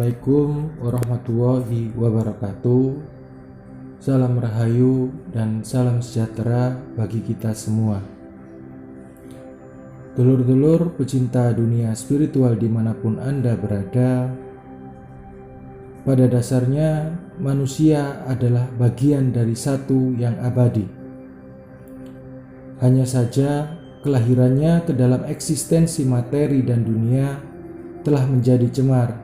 Assalamualaikum warahmatullahi wabarakatuh. Salam rahayu dan salam sejahtera bagi kita semua. Dulur-dulur pecinta dunia spiritual dimanapun Anda berada, pada dasarnya manusia adalah bagian dari satu yang abadi. Hanya saja kelahirannya ke dalam eksistensi materi dan dunia telah menjadi cemar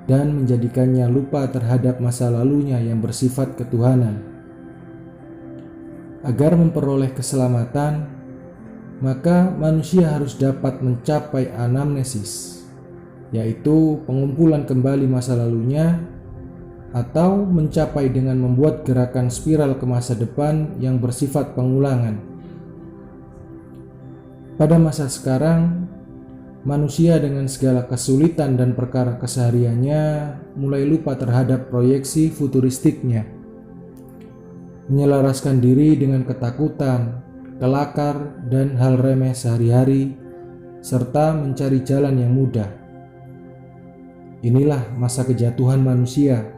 dan menjadikannya lupa terhadap masa lalunya yang bersifat ketuhanan. Agar memperoleh keselamatan, maka manusia harus dapat mencapai anamnesis, yaitu pengumpulan kembali masa lalunya, atau mencapai dengan membuat gerakan spiral ke masa depan yang bersifat pengulangan. Pada masa sekarang, manusia dengan segala kesulitan dan perkara kesehariannya mulai lupa terhadap proyeksi futuristiknya, menyelaraskan diri dengan ketakutan, kelakar, dan hal remeh sehari-hari, serta mencari jalan yang mudah. Inilah masa kejatuhan manusia,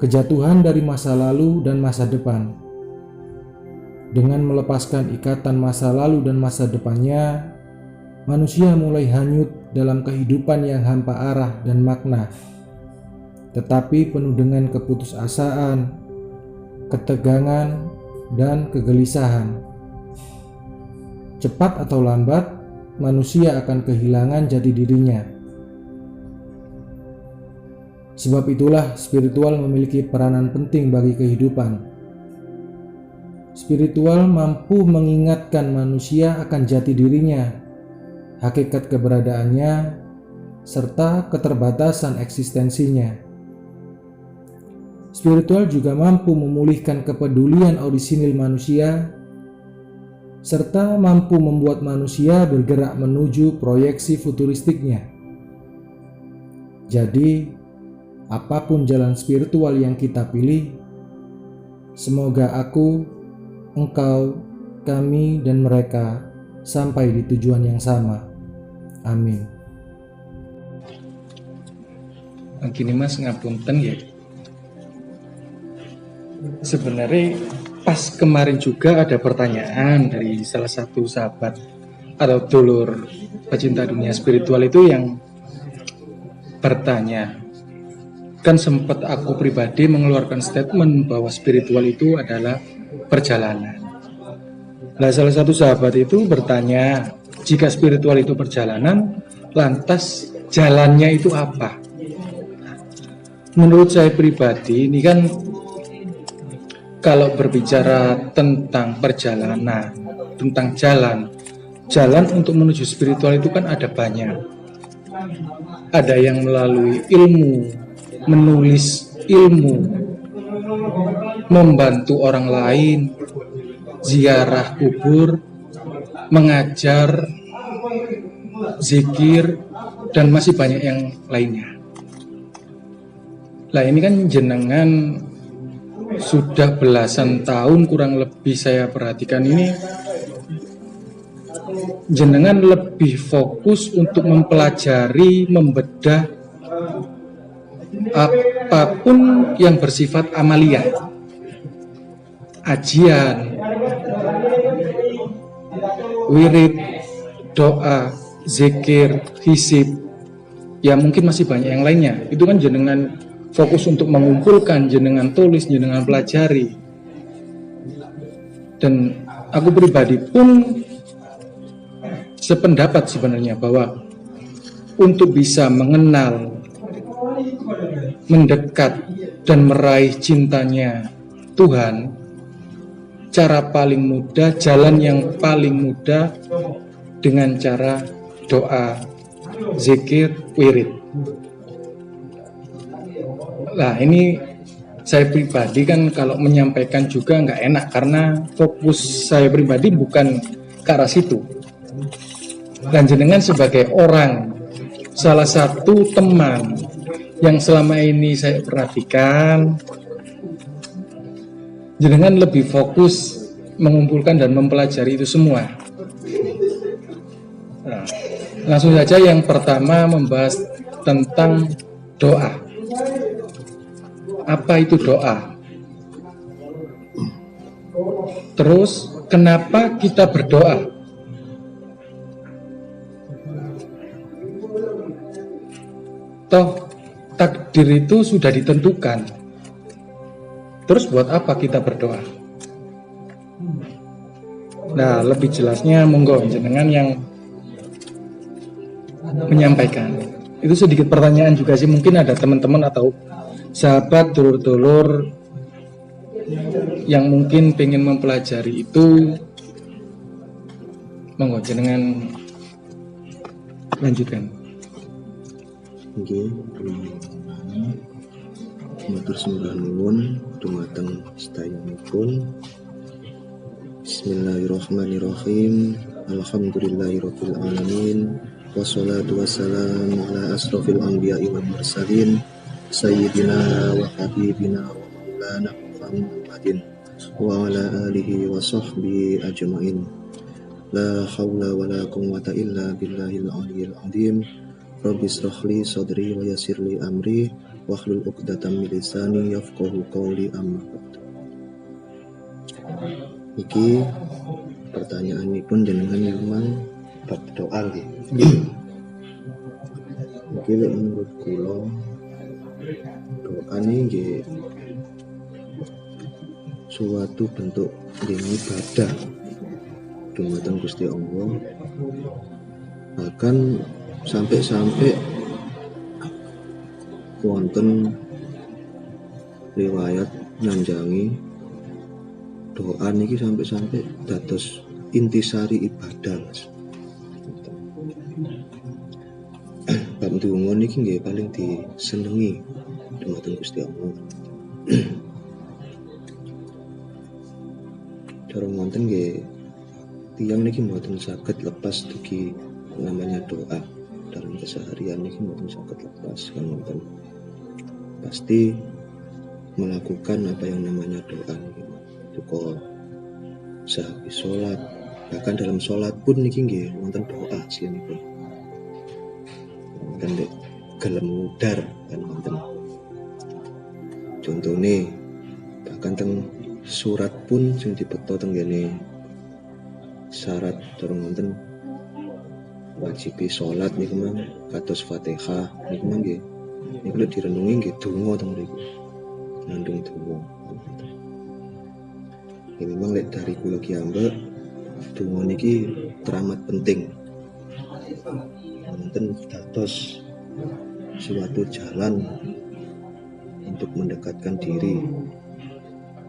kejatuhan dari masa lalu dan masa depan. Dengan melepaskan ikatan masa lalu dan masa depannya, manusia mulai hanyut dalam kehidupan yang hampa arah dan makna, tetapi penuh dengan keputusasaan, ketegangan, dan kegelisahan. Cepat atau lambat, manusia akan kehilangan jati dirinya. Sebab itulah spiritual memiliki peranan penting bagi kehidupan. Spiritual mampu mengingatkan manusia akan jati dirinya, hakikat keberadaannya, serta keterbatasan eksistensinya. Spiritual juga mampu memulihkan kepedulian orisinil manusia, serta mampu membuat manusia bergerak menuju proyeksi futuristiknya. Jadi, apapun jalan spiritual yang kita pilih, semoga aku, engkau, kami, dan mereka sampai di tujuan yang sama. Amin. Gini mas, ngapunten ya. Sebenarnya pas kemarin juga ada pertanyaan dari salah satu sahabat atau dulur pecinta dunia spiritual itu yang bertanya. Kan sempat aku pribadi mengeluarkan statement bahwa spiritual itu adalah perjalanan. Nah, salah satu sahabat itu bertanya, jika spiritual itu perjalanan, lantas jalannya itu apa? Menurut saya pribadi, ini kan kalau berbicara tentang perjalanan, tentang jalan untuk menuju spiritual itu kan ada banyak. Ada yang melalui ilmu, menulis ilmu, membantu orang lain, ziarah kubur, mengajar, zikir, dan masih banyak yang lainnya. Lah ini kan jenengan sudah belasan tahun kurang lebih saya perhatikan ini, jenengan lebih fokus untuk mempelajari, membedah apapun yang bersifat amaliyah, ajian, wirid, doa, zikir, hisib, ya mungkin masih banyak yang lainnya. Itu kan jenengan fokus untuk mengumpulkan, jenengan tulis, jenengan pelajari. Dan aku pribadi pun sependapat sebenarnya bahwa untuk bisa mengenal, mendekat, dan meraih cintanya Tuhan, cara paling mudah, jalan yang paling mudah dengan cara doa, zikir, wirid. Nah ini saya pribadi kan kalau menyampaikan juga nggak enak karena fokus saya pribadi bukan ke arah situ. Dan jenengan sebagai orang, salah satu teman yang selama ini saya perhatikan, jenengan lebih fokus mengumpulkan dan mempelajari itu semua. Nah, langsung saja yang pertama membahas tentang doa. Apa itu doa? Terus kenapa kita berdoa? Toh takdir itu sudah ditentukan. Terus buat apa kita berdoa? Nah, lebih jelasnya monggo jenengan yang menyampaikan. Itu sedikit pertanyaan juga sih, mungkin ada teman-teman atau sahabat dulur-dulur yang mungkin pengen mempelajari itu. Monggo jenengan lanjutkan. Nggih, matur sembah nuwun dumateng sedaya-sedayapun. Bismillahirrahmanirrahim. Alhamdulillahirabbil alamin. Wassalatu wassalamu ala asrofil anbiya'i wal mursalin sayyidina wa habibina wa maulana Muhammadin wa ala alihi wa sahbihi ajma'in. La haula wa la quwwata illa billahil aliyyil azim. Rabbi shrahli sadri wa yassirli amri wahlul 'uqdatam min lisani yafqahu qawli amma ba'du. Iki pertanyaanipun jenengan memang bab doa nggih. Iki lek menurut kula doa nggih suatu bentuk ibadah dumateng Gusti Allah. Bahkan sampai wonten riwayat nanjangi doa niki sampai dados intisari ibadah, Mas. Bab donga niki nggih paling disenengi dumateng Gusti Allah. Cara wonten nggih tiyang niki mboten saged lepas dugi namanya doa. Dalam keseharian ini mungkin sangat lepas kan, mungkin pasti melakukan apa yang namanya doa itu kok sehabis sholat, bahkan dalam sholat pun niki nggih wonten doa sih niku wonten gelem mudar kan wonten contohnya bahkan teng surat pun sing dibeto teng ngene syarat durung wonten wajib sholat niku mang kados Fatihah niku mang nggih niku lek direnungi nggih donga teng mriku ngandung donga. Ya memang lek dari kula ki ambek donga niki teramat penting. Wonten dados suatu jalan untuk mendekatkan diri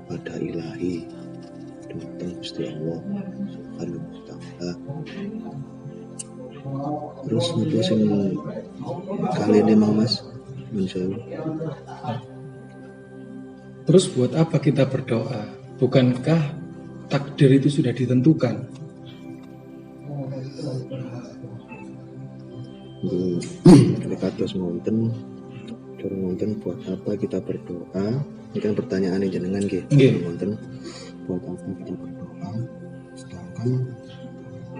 pada Ilahi dumateng Gusti Allah Subhanahu wa taala. Terus niku sing kali ini mang Mas menjauh. Terus buat apa kita berdoa? Bukankah takdir itu sudah ditentukan? Kados wonten buat apa kita berdoa? Ini kan pertanyaan yang jenengan nggih. Wonten buat apa kita berdoa? Sedangkan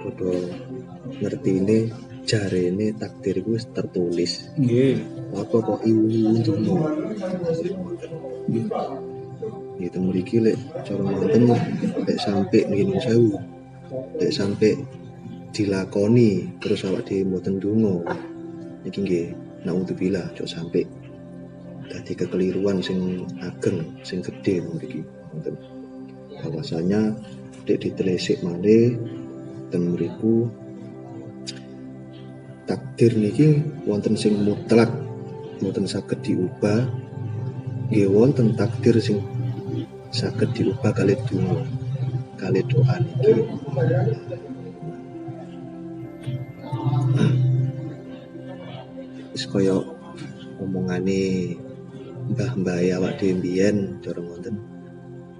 podo ngerti ini jarene takdir itu tertulis. Apa kok iwunmu? Itu mriki lek cara wonten lek sampai ngene sewu. Lek sampai dilakoni terus awak dhewe mboten ndonga. Iki nggih naudzubillah cok sampai dadi kekeliruan sing ageng, sing gedhe mriki wonten. Bahwasanya dek ditelisik malih ten mriku takdir niki wonten sing mutlak mboten saged diubah, nggih wonten takdir sing saged diubah kalih donga, kalih doa niki. Wis kaya omongane mbah-mbah awak dhewe mbiyen cara wonten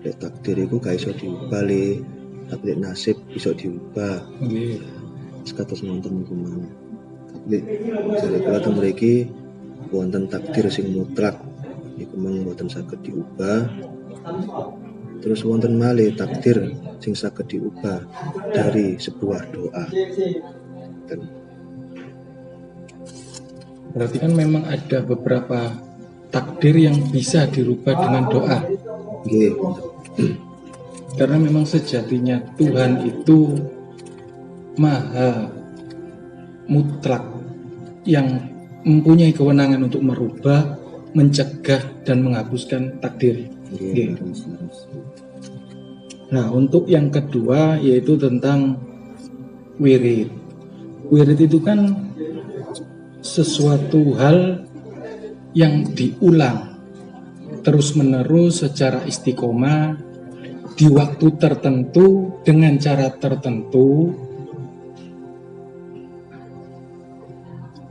lek takdir iku gak iso diubah le, tapi lek nasib iso diubah. Kados wonten niku mang. Tapi jare kula teng mriki wonten takdir sing mutlak niku mang mboten saged diubah. Terus wonten malih takdir sing saged diubah dari sebuah doa. Dan Berarti kan memang ada beberapa takdir yang bisa dirubah dengan doa. Nggih. Karena memang sejatinya Tuhan itu maha mutlak yang mempunyai kewenangan untuk merubah, mencegah, dan menghapuskan takdir. Nggih. Nggih. Nah, untuk yang kedua yaitu tentang wirid. Wirid itu kan sesuatu hal yang diulang terus-menerus secara istiqomah di waktu tertentu dengan cara tertentu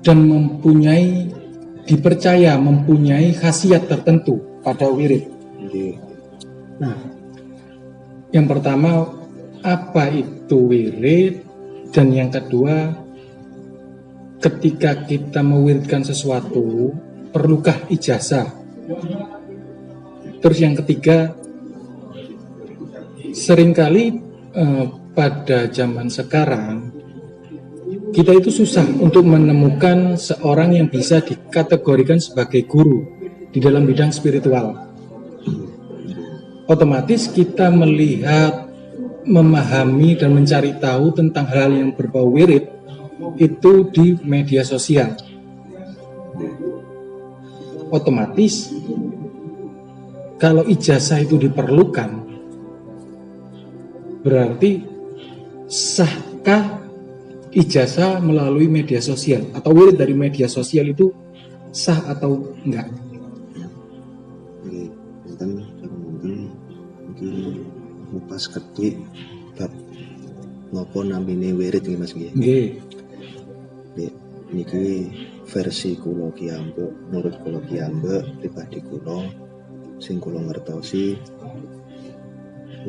dan dipercaya mempunyai khasiat tertentu pada wirid. Nggih. Nah, yang pertama apa itu wirid, dan yang kedua ketika kita mewiridkan sesuatu perlukah ijazah? Terus yang ketiga, seringkali pada zaman sekarang kita itu susah untuk menemukan seorang yang bisa dikategorikan sebagai guru di dalam bidang spiritual. Otomatis kita melihat, memahami, dan mencari tahu tentang hal yang berbau wirid itu di media sosial. Otomatis kalau ijazah itu diperlukan, berarti sahkah ijazah melalui media sosial atau wirid dari media sosial itu sah atau enggak? Nggih. Wonten iki ngupas ketik bab napa namine wirid nggih Mas nggih. Nggih. Nggih. Niki versi kula ki ambek, menurut kula ki ambek pribadi kula sing kula ngertosi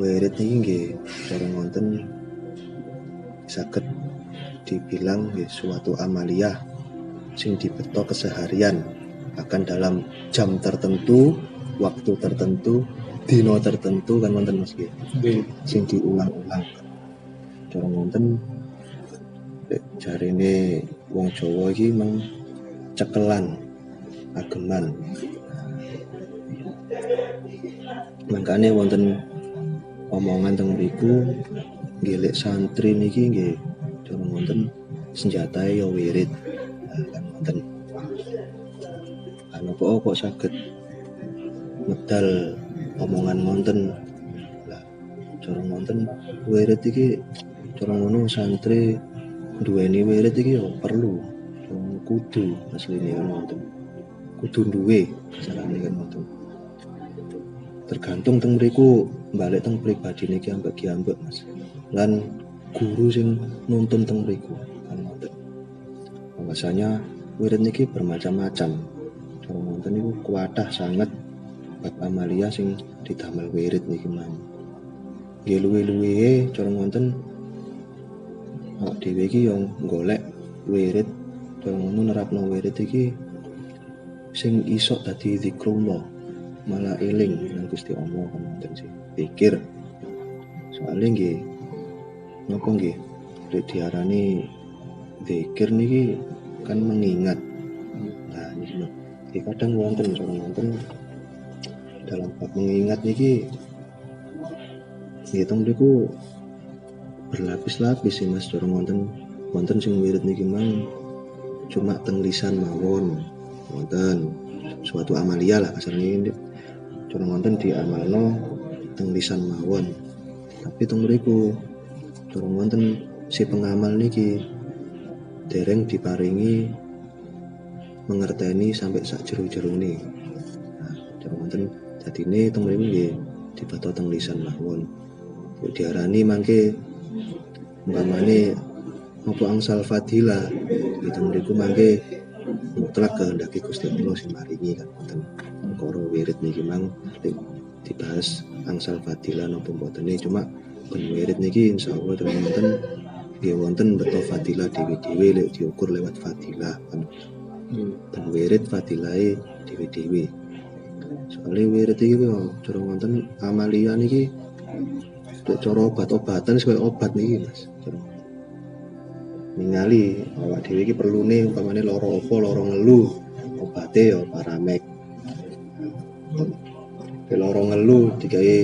wirid niki nggih cara wonten saged dibilang nggih suatu amaliyah sing dibeto keseharian akan dalam jam tertentu, waktu tertentu, dino tertentu kan wonten Mas nggih. Nggih. Sing diulang-ulang. Cara wonten jarine wong Jawa iki meng cekelan ageman. Mangkane wonten omongan teng mriku nggih lek santri niki nggih cara wonten senjatae ya wirid. Nah, kan wonten anu kok saged medal omongan wonten. Lah cara wonten wirid iki cara ngono santri duweni wirid iki ya perlu kudu asline kan wonten. Kudu duwe carane kan wonten. Tergantung teng mriku balik teng pribadi niki ambek ki ambek Mas. Lan guru sing nuntun teng mriku kan wonten. Bahwasanya wirid niki bermacam-macam. Cara wonten niku kuatah sangat bab amalia sing didamel wirid niki man. Nggih luwe-luwe cara wonten awak dhewe iki yo golek wirid cara ngono nerapno wirid iki sing iso dadi zikrullah malah eling nang Gusti Allah kan wonten sih pikir soalnya nggih napa nggih lek diarani zikir niki kan mengingat. Nah niki kadang wonten cara wonten dalam bab mengingat niki nggih teng mriku berlapis-lapis sih Mas cara wonten sing wirid niki mang cuma teng lisan mawon wonten suatu amalia lah kasarnya ini cara wonten diamalno teng lisan mawon tapi teng mriku cara wonten si pengamal niki dereng diparingi mengerteni sampai sak jero-jerone. Nah, cara wonten dadine teng mriku nggih dibato teng lisan mawon. Kok diarani mangke umpamane apa angsal fadilah itu mriku mangke mutlak kehendaki Gusti Allah sing maringi kan wonten perkara wirid niki mang dibahas angsal fadilah napa mbotene cuma ben wirid niki insyaallah wonten nggih wonten beto fadilah dhewe-dhewe lek diukur lewat fadilah kan ben wirid fadilahe dhewe-dhewe soalnya wirid iki kok cara wonten amalia niki cara obat-obatan sebagai obat niki Mas ningali awak dhewe iki perlune umpamane lara apa, lara ngelu, obate ya Paramek. Lara ngelu digawe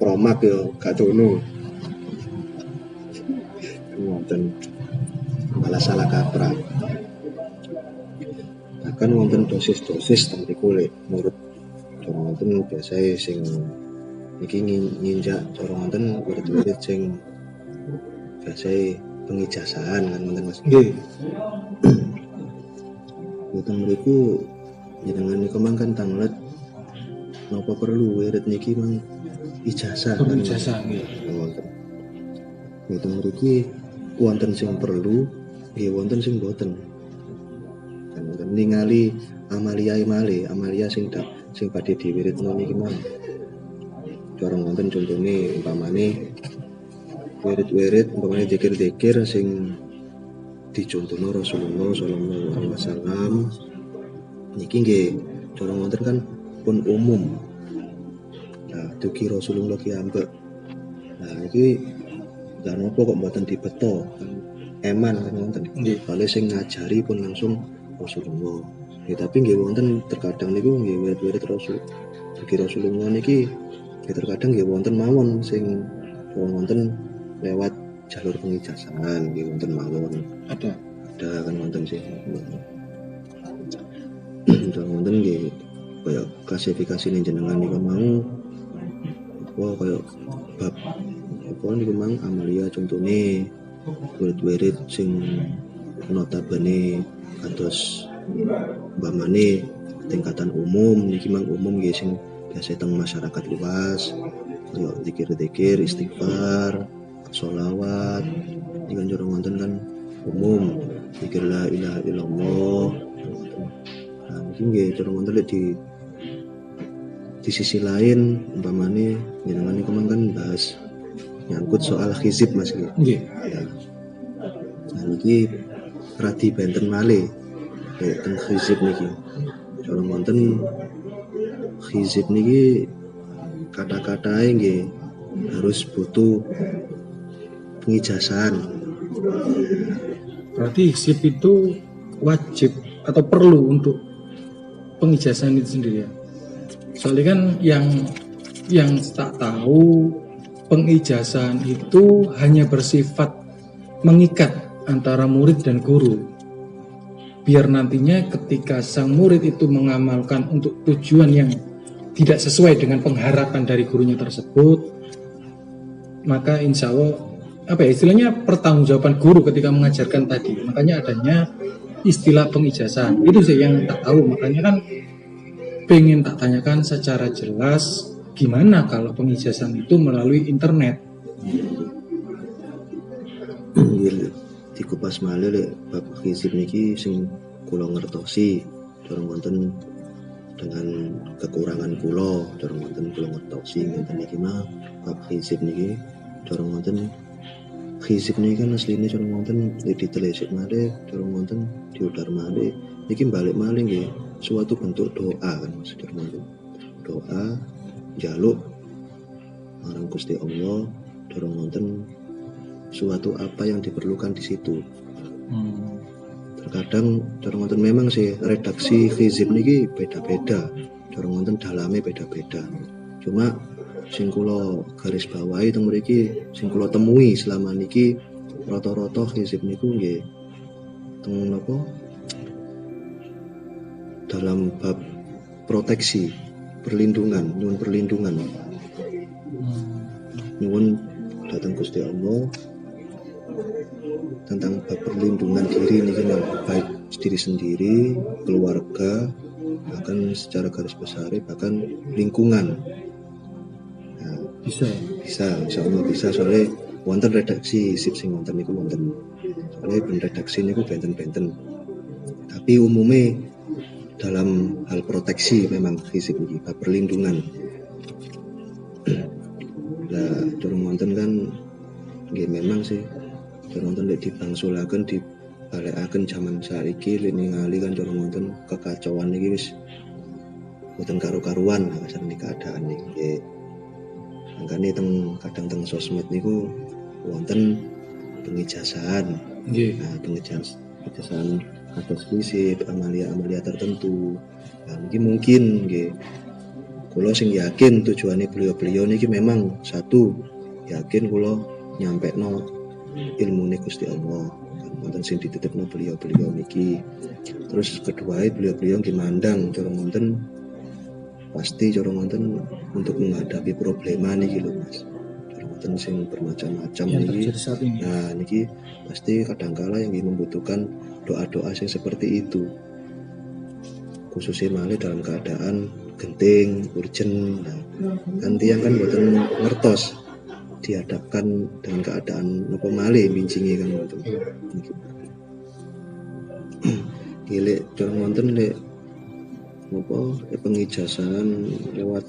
Promak ya gak dono. Wonten malah salah kaprah. Bahkan wonten dosis-dosis teng mriku lek menurut cara wonten biasae sing iki nginjak cara wonten wirid-wirid sing biasae pengijazahan kan wonten Mas. Nggih. Wonten mriku jenengan niku mangkan tanglet napa perlu wirid niki mang ijazah kan. Ijazah nggih. Wonten. Wonten mriki wonten sing perlu, nggih wonten sing boten. Kan wonten ningali amalia sing badhe diwiridno niki mang. Cara wonten contone umpamane wirid-wirid umpamane zikir-zikir sing dicontohno Rasulullah sallallahu alaihi wasallam niki nggih cara wonten kan pun umum. Nah, dugi Rasulullah ki ambek. Nah, iki dan apa kok mboten dibeto kan eman kan wonten. Nggih. Kale sing ngajari pun langsung Rasulullah. Ya, tapi nggih wonten terkadang niku nggih wirid-wirid dugi Rasulullah niki nggih terkadang nggih wonten mawon sing wonten lewat jalur pengijazahan nggih wonten mawon. Ada Kan wonten sih. Dan wonten nggih kaya klasifikasi jenengan niku mau apa kaya bab apa niku mang amalia contone wirid-wirid sing notabene kados umpamane tingkatan umum niki mang umum nggih sing biasa teng masyarakat luas kaya zikir-zikir, istighfar, sholawat iki kan cara wonten kan umum zikir la ilaha illallah. Nah iki nggih cara wonten di sisi lain umpamane jenengan niku kan bahas nyangkut soal hizib Mas nggih. nggih. Ya. Nah niki radi benten malih teng hizib niki. Cara wonten hizib niki kata-katae nggih harus butuh pengijazahan. Berarti hizib itu wajib atau perlu untuk pengijazahan itu sendiri ya. Soalnya kan yang tak tahu pengijazahan itu hanya bersifat mengikat antara murid dan guru. Biar nantinya ketika sang murid itu mengamalkan untuk tujuan yang tidak sesuai dengan pengharapan dari gurunya tersebut, maka insya Allah istilahnya pertanggungjawaban guru ketika mengajarkan tadi. Makanya adanya istilah pengijazahan. Itu sih yang tak tahu. Makanya kan pengen tak tanyakan secara jelas gimana kalau pengijazahan itu melalui internet. Dikupas malih lek bab hizib niki sing kula ngertosi cara wonten dengan kekurangan kula cara wonten kula ngertosi ngeten niki mah bab hizib niki cara wonten hizib niki kan asline cara wonten ditelisik malih cara wonten diudar malih niki balik malih nggih suatu bentuk doa kan maksudnya doa jaluk marang Gusti Allah cara wonten suatu apa yang diperlukan di situ. Terkadang cara wonten memang sih redaksi hizib niki beda-beda, cara wonten dalame beda-beda. Cuma sing kula garis bawahi teng mriki sing kula temui selama niki rata-rata hizib niku nggih teng napa dalam bab proteksi, perlindungan, nyuwun perlindungan. Nyuwun datang Gusti Allah tentang bab perlindungan diri niki baik diri sendiri, keluarga, bahkan secara garis besar bahkan lingkungan. Nah, Bisa. insya Allah bisa soalnya wonten redaksi hizib sing wonten niku wonten. Soalnya ben redaksi niku benten-benten. Tapi umumnya dalam hal proteksi memang hizib niki bab perlindungan. Lah durung wonten kan nggih memang sih durung wonten lek dibangsulaken dibalekaken zaman saiki lek ningali kan durung wonten kekacauan niki wis boten karu-karuan asane keadaan niki nggih. Makane kadang teng sosmed niku wonten pengijazahan Nggih. Nah, pengejasan atas fisik, amalia-amalia tertentu. Nah, mungkin nggih. Kula sing yakin tujuannya beliau-beliau niki memang satu, yakin kula nyampekno ilmune Gusti Allah. Wonten sing dititipno beliau-beliau niki. Terus kedua beliau-beliau nggih mandang cara wonten pasti cara wonten untuk menghadapi problema niki lho Mas. Cara wonten sing bermacam-macam Yang niki. terjadi saat ini. Nah, niki pasti kadangkala yang membutuhkan doa-doa yang seperti itu. Khususnya malah dalam keadaan genting, urgent. Nah, kan tiang kan boten ngertos dihadapkan dengan keadaan apa malih bincingi kan boten. Gile cara wonten lek apa pengijasan lewat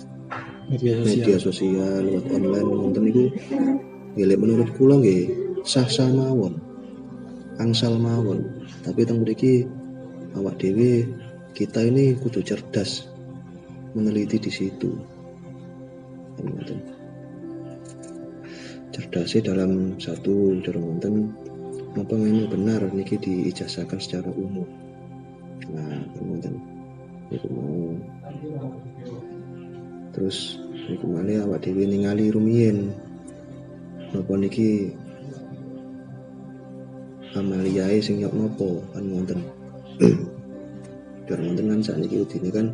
media sosial, lewat online wonten niku gile menurut kula nggih sah-sah mawon. Angsal mawon. Tapi teng mriki awak dhewe kita ini kudu cerdas meneliti di situ. Cerdasnya dalam satu cara wonten apa memang benar niki diijazahkan secara umum. Nah, wonten niku mau. Terus niku malih awak dhewe ningali rumiyin napa niki amaliae sing yok napa kan wonten. Cara wonten kan sakniki udine kan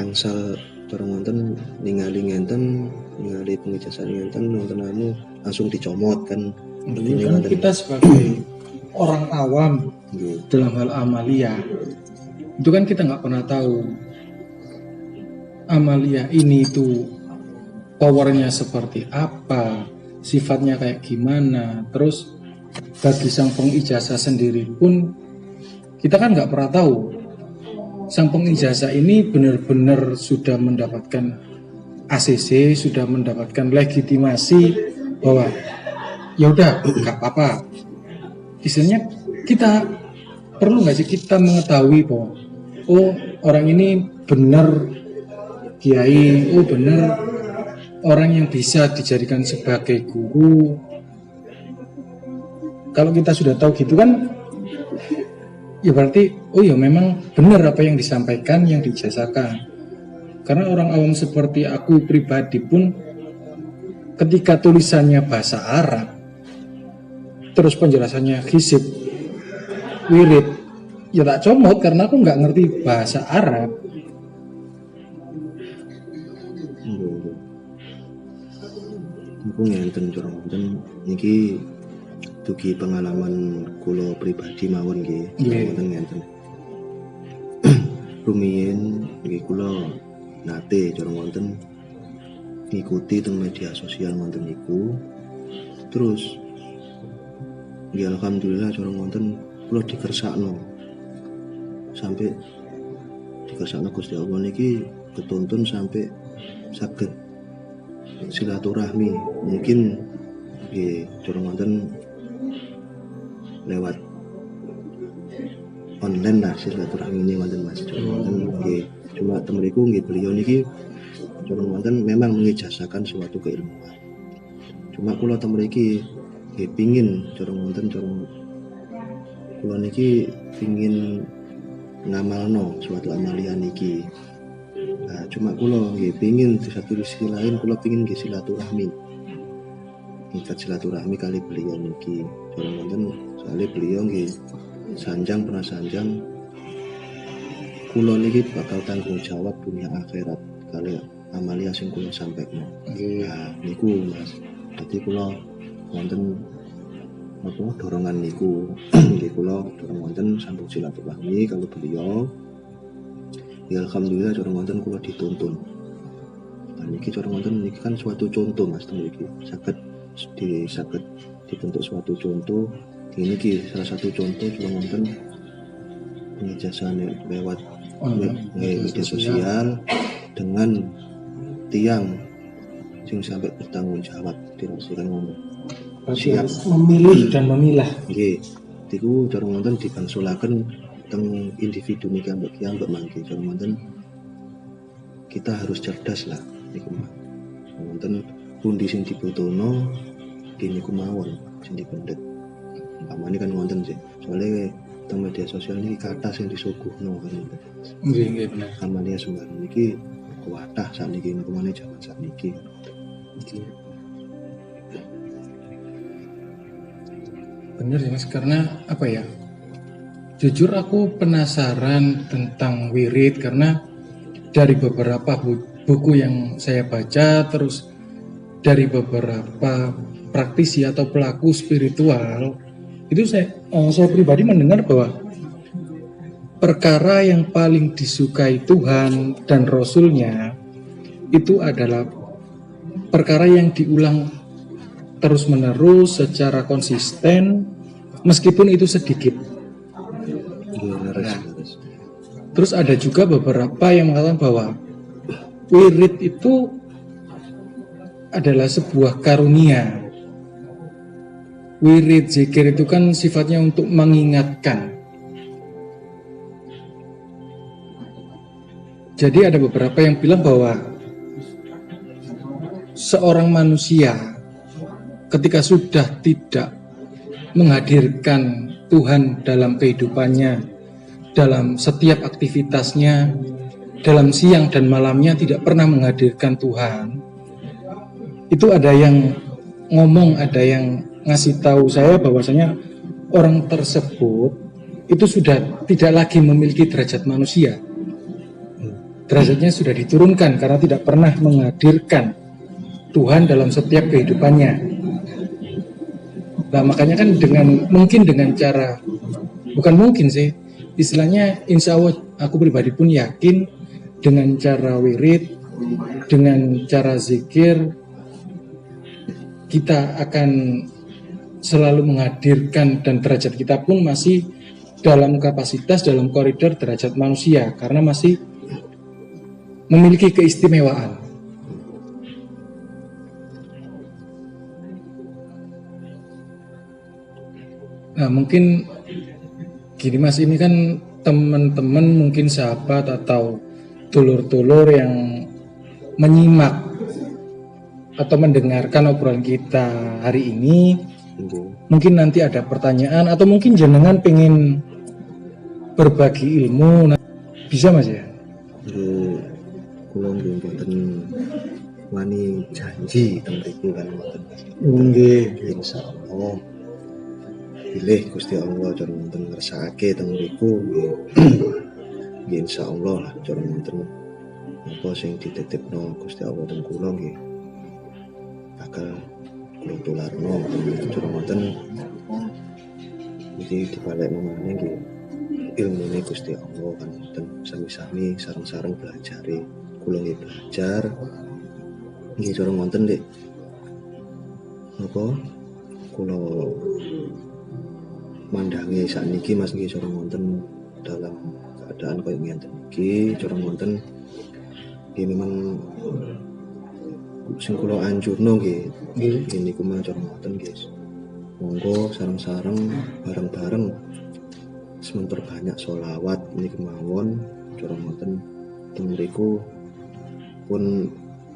angsal cara wonten ningali ngenten, ningali pengijasan ngenten wonten anu langsung dicomot kan. Ini kan kita sebagai orang awam dalam hal amalia itu kan kita nggak pernah tahu amalia ini itu powernya seperti apa, sifatnya kayak gimana. Terus bagi sang pengijazah sendiri pun kita kan nggak pernah tahu sang pengijazah ini benar-benar sudah mendapatkan ACC, sudah mendapatkan legitimasi bahwa ya udah nggak apa-apa. Istilahnya kita perlu nggak sih kita mengetahui bahwa oh orang ini benar kiai, oh benar orang yang bisa dijadikan sebagai guru. Kalau kita sudah tahu gitu kan, ya berarti oh ya memang benar apa yang disampaikan, yang dijazahkan. Karena orang awam seperti aku pribadi pun ketika tulisannya bahasa Arab, terus penjelasannya hizib, wirid, ya tak comot karena aku nggak ngerti bahasa Arab. Aku ngenten cara wonten niki dugi pengalaman kula pribadi mawon nggih. Wonten ngenten. Rumiyin nggih kula nate cara wonten ngikuti teng media sosial wonten niku. Terus nggih alhamdulillah cara wonten kula dikersakno. Sampai dikersakno Gusti Allah niki ketuntun sampai saged silaturahmi mungkin nggih cara wonten lewat online lah silaturahmi ini wonten Mas. Wonten nggih cuma temeriku nggih beliau niki cara wonten memang mengijazahkan suatu keilmuan. Cuma kula temriki nggih pingin cara wonten cara kula niki pingin ngamalno suatu amalia niki. Nah, cuma kula nggih pingin di satu sisi lain kula pingin nggih silaturahmi. Ikat silaturahmi kali beliau niki. Cara wonten soalnya beliau nggih sanjang pernah sanjang kula niki bakal tanggung jawab dunia akhirat kali amalia sing kula sampaikan. Nah, niku Mas. Jadi kula wonten apa dorongan niku nggih kula dorong wonten sambung silaturahmi kalau beliau. Ya alhamdulillah cara wonten kula dituntun. Nah niki cara wonten niki kan suatu contoh Mas niki. Saged dibentuk suatu contoh. Ini ki salah satu contoh cara wonten pengijazahan lewat media sosial dengan tiang sing sampai bertanggung jawab dirasikan ngomong. Siap memilih dan memilah. Nggih. Tiku cara wonten dibangsulaken teng individu niki ambek ki ambek mangke cara wonten kita harus cerdas lah niku mah. Wonten pundi sing dibutuhno niku mawon sing dipendet. umpamane kan wonten sih. Soalnya teng media sosial ini kata sing disuguhno kan. Nggih bener. Amalia sembarang iki kuatah sakniki umpamane jaman sakniki. Bener ya Mas, karena apa ya? Jujur aku penasaran tentang wirid karena dari beberapa buku yang saya baca, terus dari beberapa praktisi atau pelaku spiritual, itu saya pribadi mendengar bahwa perkara yang paling disukai Tuhan dan Rasul-Nya itu adalah perkara yang diulang terus-menerus secara konsisten meskipun itu sedikit. Nah, terus ada juga beberapa yang mengatakan bahwa wirid itu adalah sebuah karunia. Wirid zikir itu kan sifatnya untuk mengingatkan. Jadi ada beberapa yang bilang bahwa seorang manusia ketika sudah tidak menghadirkan Tuhan dalam kehidupannya, dalam setiap aktivitasnya, dalam siang dan malamnya tidak pernah menghadirkan Tuhan, itu ada yang ngomong, ada yang ngasih tahu saya bahwasanya orang tersebut itu sudah tidak lagi memiliki derajat manusia. Derajatnya sudah diturunkan karena tidak pernah menghadirkan Tuhan dalam setiap kehidupannya. Nah makanya kan mungkin dengan cara, bukan mungkin sih, istilahnya insya Allah aku pribadi pun yakin dengan cara wirid, dengan cara zikir, kita akan selalu menghadirkan dan derajat kita pun masih dalam kapasitas, dalam koridor derajat manusia karena masih memiliki keistimewaan. Nah mungkin gini Mas, ini kan teman-teman mungkin sahabat atau dulur-dulur yang menyimak atau mendengarkan obrolan kita hari ini, mungkin nanti ada pertanyaan atau mungkin jenengan pengen berbagi ilmu, bisa Mas ya? Kula nggih mboten wani janji teng mriku kan mboten. Nggih, insyaallah pilih Gusti Allah cara wonten ngersakake teng mriku nggih. Nggih insyaallah lah cara wonten apa sing dititipno Gusti Allah teng kula nggih bakal kula tularno cara wonten iki dibalekno maneh nggih ilmune Gusti Allah kan wonten sami-sami sareng-sareng belajare. Kula nggih belajar nggih cara wonten Dik. Apa kula mandangi sakniki Mas nggih cara wonten dalam keadaan kaya ngenten iki cara wonten nggih memang sing kula anjurno nggih niku mah cara wonten nggih. Monggo sareng-sareng bareng-bareng memperbanyak sholawat niki mawon cara wonten teng mriku pun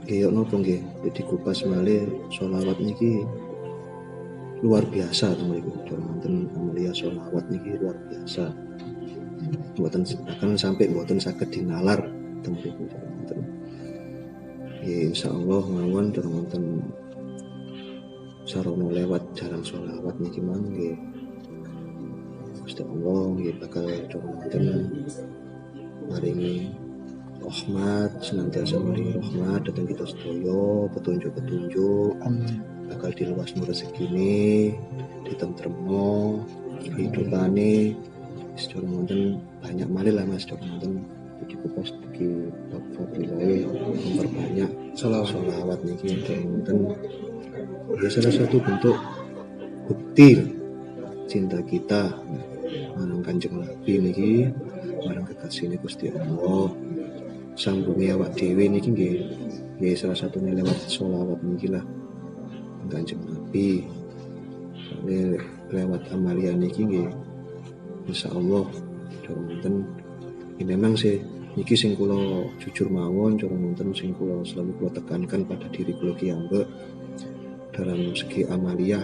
nggih napa nggih dikupas malih sholawat niki luar biasa teng mriku cara wonten amalia sholawat niki luar biasa. Mboten akan sampai mboten saged dinalar teng mriku cara wonten. Nggih insyaallah mawon cara wonten sarana lewat jalan sholawat niki mangke Gusti Allah nggih bakal cara wonten maringi rahmat, senantiasa maringi rahmat datang kita sedaya, petunjuk-petunjuk bakal diluasno rezekine, ditentremno hidupane secara wonten banyak malih lah Mas cara wonten dikupas iki bab-bab wilayah memperbanyak sholawat niki wonten ya salah satu bentuk bukti cinta kita marang Kanjeng Nabi niki, marang kekasihane Gusti Allah. Sambungi awak dhewe niki nggih salah satunya lewat sholawat niki lah Kanjeng Nabi. Lewat amalia niki nggih insyaallah cara wonten memang sih niki sing kula jujur mawon cara wonten sing kula selalu kula tekankan pada diri kula ki ambek dalam segi amalia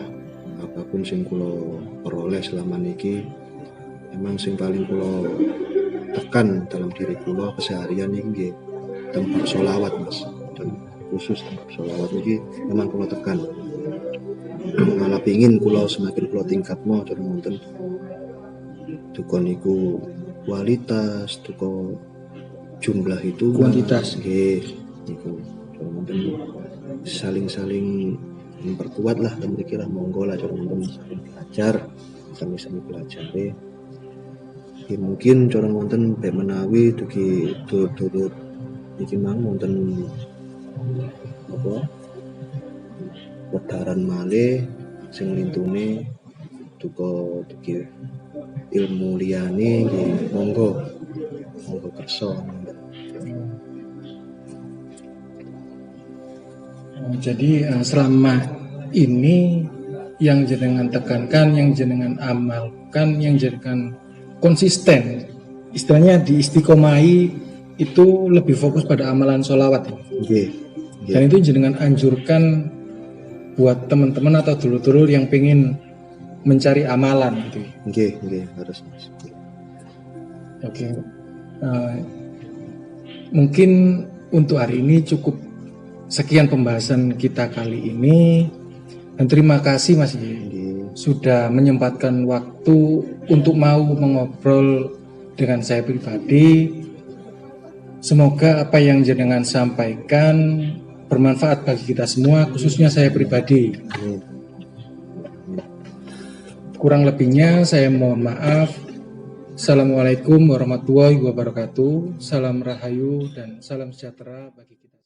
apapun sing kula peroleh selama niki, memang sing paling kula tekan dalam diri kula keseharian ini nggih tempat sholawat Mas, dan khusus tempat sholawat ini memang kula tekan. Malah pingin kula semakin kula tingkatno cara wonten duka niku kualitas, duka jumlah itu Kuantitas. nggih niku cara wonten saling-saling memperkuat lah, dan kira monggo lah cara wonten saling belajar, sami-sami pelajari. Ya, mungkin cara wonten bae menawi dugi dulur-dulur iki mang wonten apa wedaran malih sing lintune duka dugi ilmu liyane nggih monggo kersa. Jadi selama ini yang jenengan tekankan, yang jenengan amalkan, yang jenengan konsisten, istilahnya di istiqomahi itu lebih fokus pada amalan sholawat. Nggih. Dan itu jenengan anjurkan buat teman-teman atau dulur-dulur yang pengen mencari amalan gitu. Nggih, harus Mas. Oke. Mungkin untuk hari ini cukup sekian pembahasan kita kali ini. Dan terima kasih Mas Nggih. sudah menyempatkan waktu untuk mau mengobrol dengan saya pribadi. Semoga apa yang jenengan sampaikan bermanfaat bagi kita semua, khususnya saya pribadi. Kurang lebihnya saya mohon maaf. Assalamualaikum warahmatullahi wabarakatuh. Salam rahayu dan salam sejahtera bagi kita.